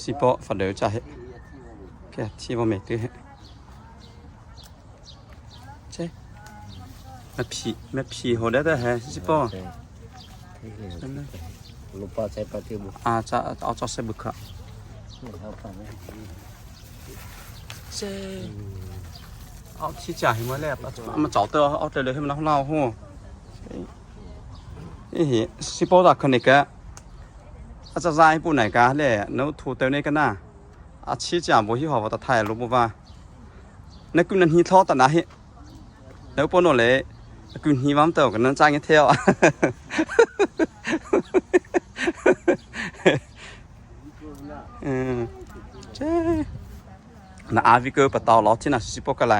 สิปอฝาเดอจ้ะเฮแค่ที่บ่แม่ตื้อเฮเจ้แม่ผีโหได้แต่เฮสิปอlupa saya pakai buku จะเอาจอใส่บึกอะเจ้เอาที่จ่ายให้มาแล้วมาจ่อเตอเอาเลยให้มันเล่าฮู้นี่สิปอตักคนนี้กะอาจจะให้ผู้ไหนกะแหละเนาะถูเตอนี่กันน่ะอาชีจ่าบ่ฮี่ฮอว่าตะไทยรู้บ่ว่านักกุนนั้นฮีทอตะนะเฮแล้วปนโนเลยกุนฮีวามเตอกันนั้นจ้างให้เที่ยวเจ้น่ะอาวิเกอร์ปะตอลอที่น่ะสิปอกะไล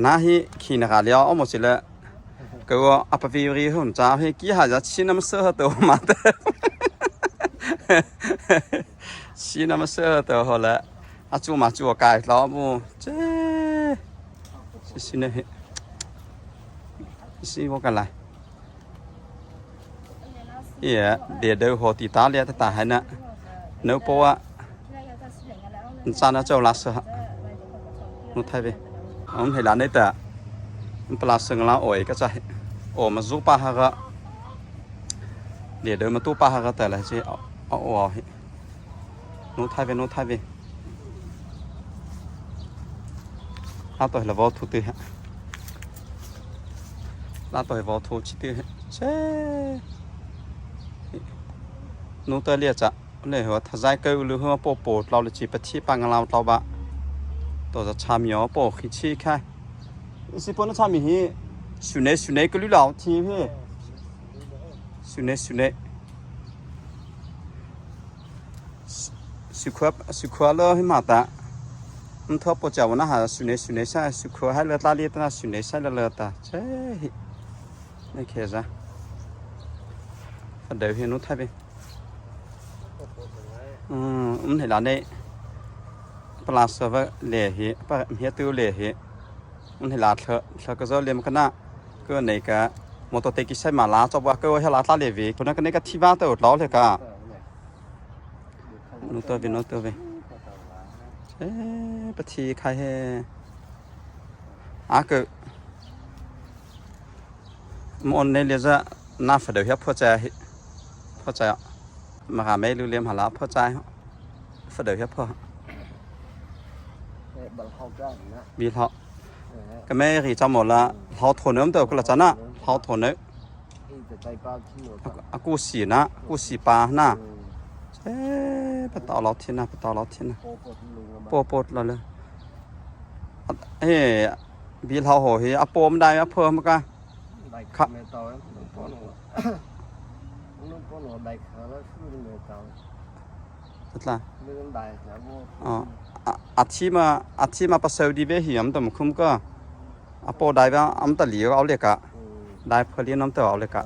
น่ะฮีขี้น่ะกะแล้วเอาหมดสิละก็อัปวิริหุ่นจ้าให้กี่หาจะชินำเสื้อตัวมาเตชินำเสื้อตัวหละอาจูมาจูกายแล้วบ่เจ้สิเนี่ยสิบ่กันไลเอ๋เดี๋ยวเดี๋ยวหัวตีตาเลียตาให้นะเนื้อปัวซานะเจ้าลาสฮะนู้ไทยไปผมเห็นร้านนี้แต่ปลาสึงแล้วโอ้ยก็จะโอ้มาซูปลาฮะก็เดี๋ยวมาตู้ปลาฮะก็แต่ละสิเอานู้ไทยไปนู้ไทยไปลาตัวละวอทูตีฮะลาตัววอทูชิตีเช่นู้ตัวเลียจะเลยหัวท้าใจเกลือหัวโปโปเราเลยจีบที่ปังเราเราบะตัวจะชามีอ๋อโปขี้ชี้แค่สิปนชามีฮีสุเนก็รู้เราทีพี่สุเนสุขวเลยให้มาตามันทบปวดจับวันนั้นหาสุเนใช่สุขวให้เลือดตาเลียตาสุเนใช่เลือดตาใช่ไม่เคยจ้ะเดี๋ยวเห็นนู้ไทยไปเห็นร้านนี้ปลาเสือเหล่หิปลาเหี้ยตู้เหล่หิเห็นร้านเธอก็จะเลี้ยงกันนะก็ในกะมอเตอร์เตกิใช้มาลาจบว่าก็ให้ร้านตาเหล่วิคนนั้นก็ในกะที่บ้านตัวเราเลยกะนู้ตัวไปปะทีใครก็มันในเรื่องจะน่าฝันเดี๋ยวพอใจมาหาแม่รู้เลี้ยงหาแล้วพอใจฝันเดี๋ยวพอบีเขาก็แม่รีจำหมดละเขาถอนเนื้อตัวก็ละจ้ะนะเขาถอนเนื้อกูสีปลานะปะตอเราที่นะปดเราเลยบีเขาโหยอปมได้อเพิ่มกันครับละอาชีมาประเสริฐดีเวหิมแต่มันคุ้มก็อปได้บ้างอันตะเหลียวเอาเลยกะได้เพลียน้ำเต่าเอาเลยกะ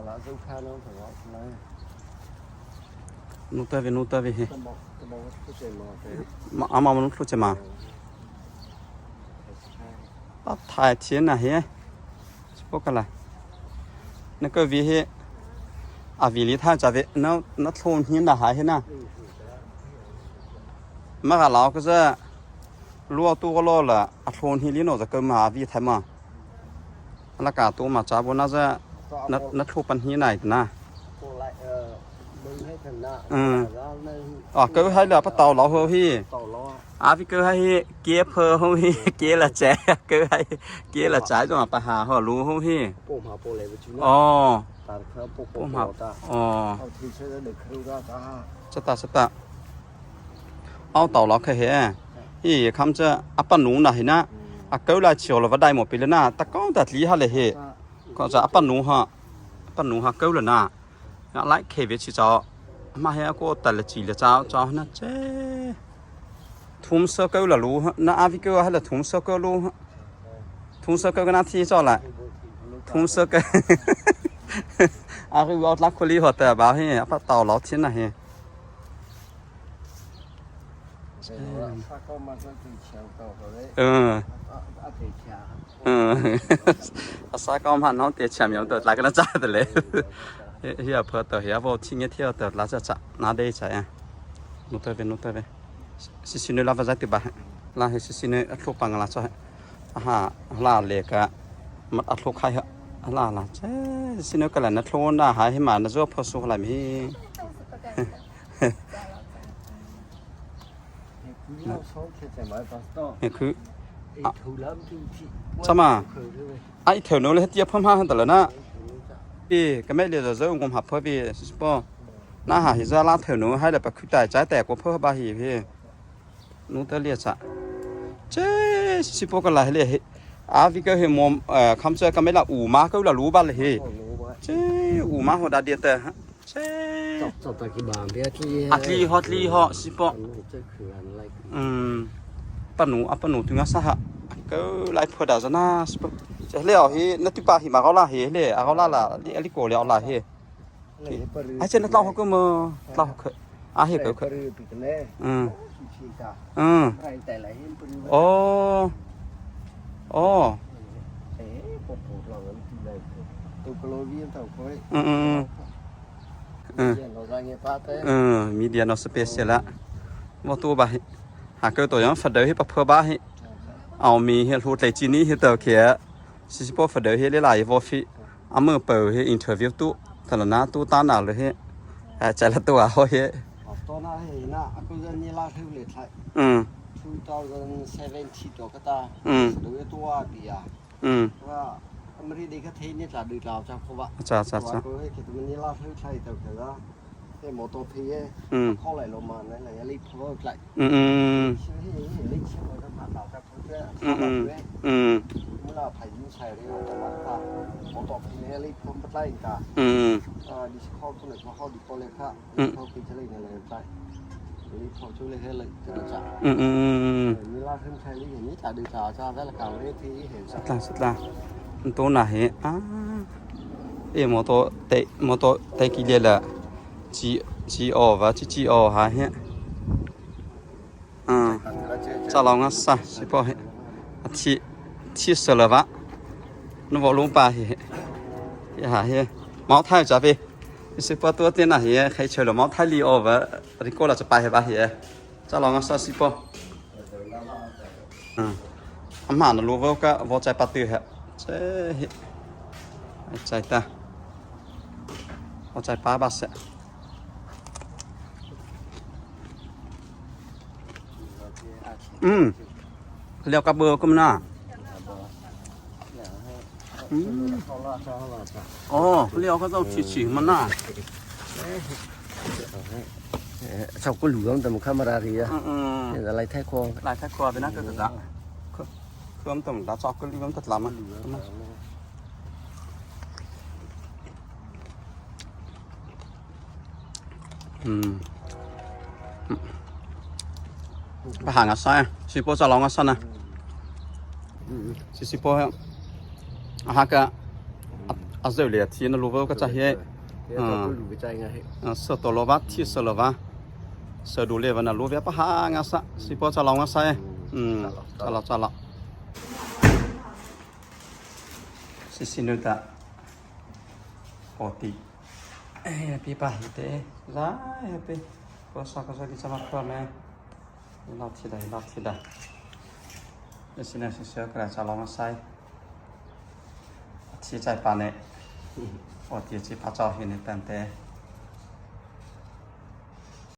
นูเตอร์วิเอามามันรู้จะมาตัดถ่ายเทียนนะเฮ้ยพวกอะไรนั่นก็วิเฮวิลิท่าจะวินัทนหินนะหายเห็นนะเมื่อเราก็จะรัวตัวก็ละทนหินลิโนจะเกิดมาวิไทยมาแล้วก็ตัวมาจากบนน่าจะนัทปันหินไหนนะก็ให้เหลือปะเต่าเราเฮ้ยพี่ก็ให้เกี้ยเพอเฮ้ยเกี้ยละแจ๊ก็ให้เกี้ยละจ่ายจนมาปะหาเขารู้เฮ้ยอ๋อสตาเอาเต่าเราเคยเห็นที่คำจะอัปปนูนะเห็นนะเกลือเฉียวเราว่าได้หมดไปแล้วนะแต่ก็แต่ลีฮะเลยเหก็จะอัปปนูฮะเกลือนะไล่เควิชิจอมาให้ก็แต่ละจีละเจ้านะเจ้ทุ่มเสือเกลือรู้นะอาวิเกลือให้ละทุ่มเสือเกลือรู้ทุ่มเสือเกลือก็น่าที่เจ้าแหละทุ่มเสือเกลือคือเอาลักคนลีหัวแต่บ่าวให้ปะเต่าเราที่ไหนซาก็มันน้องเตะแชมป์อย่างตัวหลายกันนะจ้าแต่เลย เฮียเพื่อตัวเฮียว่าทิ้งเที่ยวแต่ละจะน่าได้ใช่อ่ะนู่นเตอสิสินลาฟาจัติบะลาเฮสิสินทุกปังละจ้ะฮะลาเล็กอะมันอัดทุกใครฮะลาเจ้สินก็แล้วนะทุนนะหายให้มานะจ้ะพอสุขอะไรมีนี่คือใช่ไหมไอ้เถวนู้นเลยเทียบเพิ่ม5แต่ละนะพี่ก็ไม่เรียนจะงมหับเพื่อพี่สิปอน่าหาหิจะลาเถวนู้นให้เลยไปคุยใจใจแต่กว่าเพื่อบาหีพี่นู้นเตเรียจะเจ้สิปอก็ไรเลยอาวิก็เห็นมอมคำเจอก็ไม่ละอูมาก็ละรู้บ้านเลยเจ้อูมาหัวดาเดียแต่ฮะเจ้จบตะกี้บางเดียวที่ฮัตลีฮอสิปอปนูปนูถึงอ่ะซะฮะก็ไลฟ์พอดาจะน่าสิปอจะเลี้ยวเฮนัตุปาหิมาเขาละเฮเลยเขาละลิโกเลี้ยวละเฮไอ้เจ้านั่นเราเขาก็มาเราเขาอาเฮก็เขาโอ้มีเดียนอสเปเชียลละว่าตัวบ่หากเกิดตัวยังฝัดเดอให้ปะเพื่อบ้าให้เอามีเฮรูไตจีนี่เฮเตอร์เขียสิสิปอฝัดเดอให้หลายๆวอฟิเอามือเปิดให้อินเทอร์วิวตู้ถนนน้าตู้ต้านหนาวเลยเฮ้ใจละตัวเขาเฮ้ตัวน่าเห็นนะก็จะนี่ลาเท่าเลยไทย2070ตัวก็ตาดูตัวปีอ่ะว่าอเมริกาเทนนี่จะดูเราจะเพราะว่าจ้าก็ให้คิดมันนี่ลาเท่าไทยแต่ก็ให้มอเตอร์พีเข้าไหลลงมานั่นแหละรีบเพราะว่าไหลชื่อให้รีบชื่อมันก็ผ่านเราจะเพื่อเมื่อเราพายุใช้เรื่องแต่ว่าถ้ามอเตอร์พีรีบพ้นไปไหลกันดิสคอลตัวไหนมาเข้าดิโก้เลยค่ะเข้าปีเฉลี่ยเลยไปรีบเข้าช่วยเลยให้เลยจะจับมีลาขึ้นใช้รีบอย่างนี้จะดูจ่าจะได้ละกันเรียกที่เห็นสุดละตัวไหนมอเตอร์เตะกี่เดือนละจีออว่าจีออหาเฮจะลองอ่ะซะสิพอเฮที่สละวะนึกว่าลงไปเฮหาเฮเมาไทยจะไปสิพอตัวเตี้ยน่ะเฮใครเชื่อหรือเมาไทยลีออว่าริโก้เราจะไปเฮบ้าเฮจะลองอ่ะซะสิพออามานะรู้ว่าก็ว่าใจปะตื้อฮะเจ้ใจตาว่าใจป้าบัสเรียกกับเบอร์ก็มันน่ะอ๋อเรียกก็ต้องฉีมันน่ะชอบก็หลวมแต่มันเข้ามารารีอ่ะอะไรแท้คอไปนะก็จะเครื่องต่ำตาชอบก็หลวมตัดลำมันไปหางอัสไซสิปอจะลองอัสนะสิปอฮะก็อัสเดลียที่นั่นรู้ว่าก็จะเฮสตอลวัตที่สลวะสดูเลวันรู้ว่าไปหางอัสสิปอจะลองอัสไซจะละสินุตะโอติพี่ป้าฮิเตร้ายพี่ก็สักกิจมาพร้อมไหมรับที่ได้สินะเสียก็จะลองมาใส่ที่ใจปานเนี่ยโอติจีพระเจ้าเห็นในแต่